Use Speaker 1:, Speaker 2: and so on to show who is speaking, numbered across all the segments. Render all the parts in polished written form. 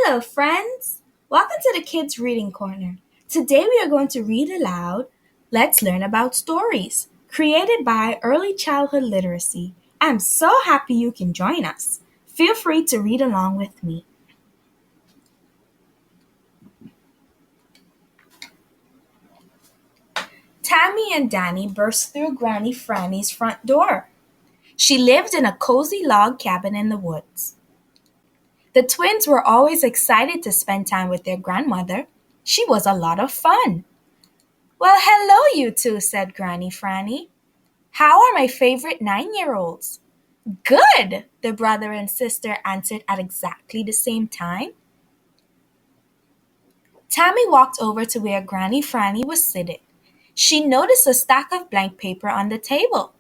Speaker 1: Hello, friends! Welcome to the Kids Reading Corner. Today we are going to read aloud Let's Learn About Stories, created by Early Childhood Literacy. I'm so happy you can join us. Feel free to read along with me. Tammy and Danny burst through Granny Franny's front door. She lived in a cozy log cabin in the woods. The twins were always excited to spend time with their grandmother. She was a lot of fun. Well, hello, you two, said Granny Franny. How are my favorite 9-year-olds? Good, the brother and sister answered at exactly the same time. Tammy walked over to where Granny Franny was sitting. She noticed a stack of blank paper on the table.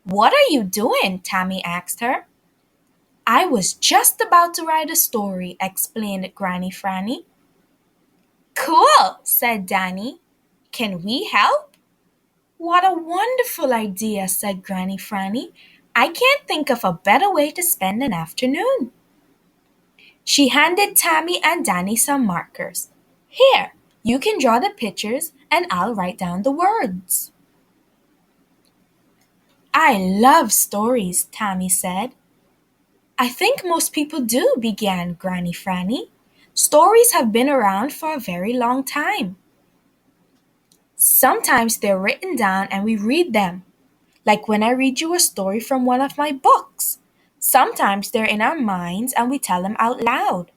Speaker 1: What are you doing? Tammy asked her. I was just about to write a story, explained Granny Franny. Cool, said Danny. Can we help? What a wonderful idea, said Granny Franny. I can't think of a better way to spend an afternoon. She handed Tammy and Danny some markers. Here, you can draw the pictures and I'll write down the words. I love stories, Tammy said. I think most people do, began Granny Franny. Stories have been around for a very long time. Sometimes they're written down and we read them, like when I read you a story from one of my books. Sometimes they're in our minds and we tell them out loud.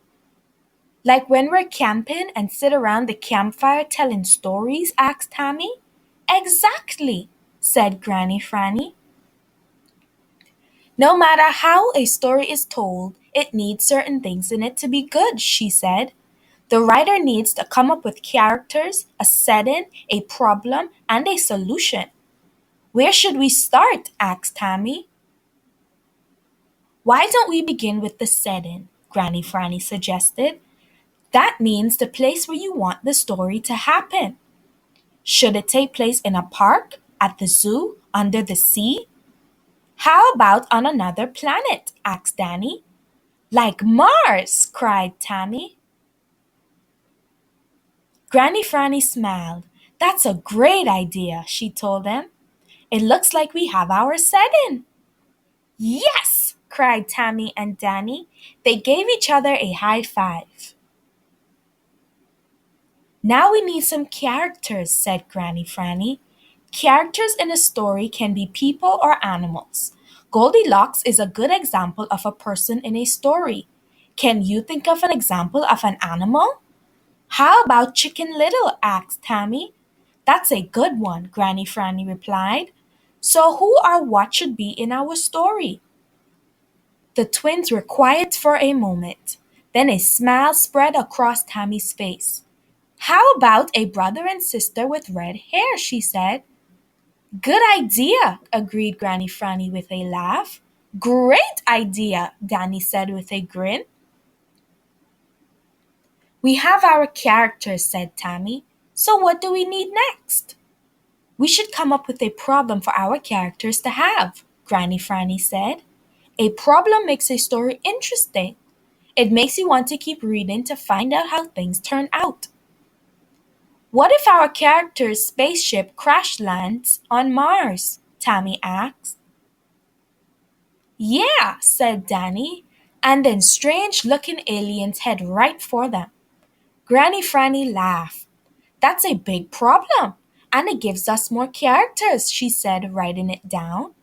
Speaker 1: Like when we're camping and sit around the campfire telling stories, asked Tammy. Exactly, said Granny Franny. No matter how a story is told, it needs certain things in it to be good, she said. The writer needs to come up with characters, a setting, a problem, and a solution. Where should we start? Asked Tammy. Why don't we begin with the setting? Granny Franny suggested. That means the place where you want the story to happen. Should it take place in a park, at the zoo, under the sea? How about on another planet? Asked Danny. Like Mars, cried Tammy. Granny Franny smiled. That's a great idea, she told them. It looks like we have our setting. Yes, cried Tammy and Danny. They gave each other a high five. Now we need some characters, said Granny Franny. Characters in a story can be people or animals. Goldilocks is a good example of a person in a story. Can you think of an example of an animal? How about Chicken Little? Asked Tammy. That's a good one, Granny Franny replied. So who or what should be in our story? The twins were quiet for a moment. Then a smile spread across Tammy's face. How about a brother and sister with red hair? She said. Good idea, agreed Granny Franny with a laugh. Great idea, Danny said with a grin. We have our characters, said Tammy. So what do we need next? We should come up with a problem for our characters to have, Granny Franny said. A problem makes a story interesting. It makes you want to keep reading to find out how things turn out. What if our character's spaceship crash lands on Mars? Tammy asked. Yeah, said Danny, and then strange looking aliens head right for them. Granny Franny laughed. That's a big problem, and it gives us more characters, she said, writing it down.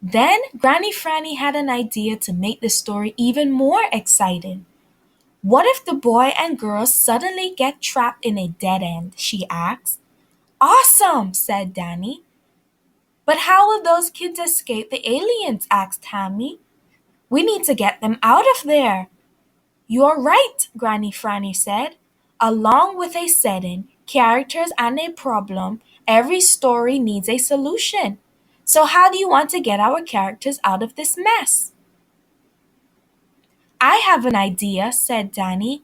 Speaker 1: Then Granny Franny had an idea to make the story even more exciting. What if the boy and girl suddenly get trapped in a dead end? She asked. Awesome, said Danny. But how will those kids escape the aliens? Asked Tammy. We need to get them out of there. You're right, Granny Franny said. Along with a setting, characters, and a problem, every story needs a solution. So, how do you want to get our characters out of this mess? I have an idea, said Danny.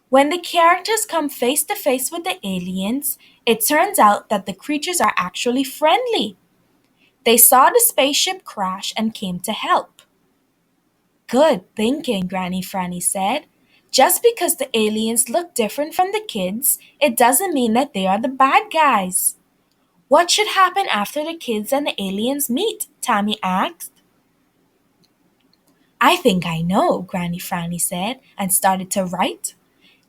Speaker 1: When the characters come face to face with the aliens, it turns out that the creatures are actually friendly. They saw the spaceship crash and came to help. Good thinking, Granny Franny said. Just because the aliens look different from the kids, it doesn't mean that they are the bad guys. What should happen after the kids and the aliens meet? Tammy asked. I think I know, Granny Franny said, and started to write.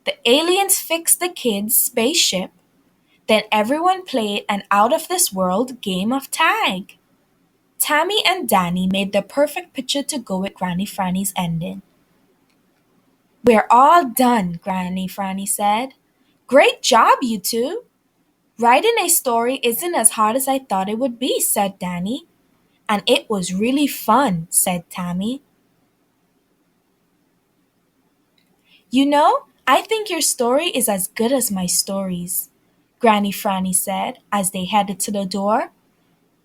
Speaker 1: The aliens fixed the kids' spaceship. Then everyone played an out of this world game of tag. Tammy and Danny made the perfect picture to go with Granny Franny's ending. We're all done, Granny Franny said. Great job, you two. Writing a story isn't as hard as I thought it would be, said Danny. And it was really fun, said Tammy. You know, I think your story is as good as my stories, Granny Franny said as they headed to the door.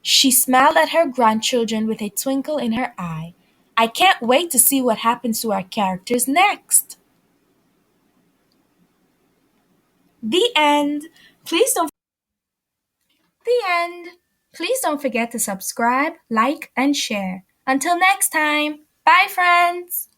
Speaker 1: She smiled at her grandchildren with a twinkle in her eye. I can't wait to see what happens to our characters next. The end. Please don't The end. Please don't forget to subscribe, like, and share. Until next time. Bye friends.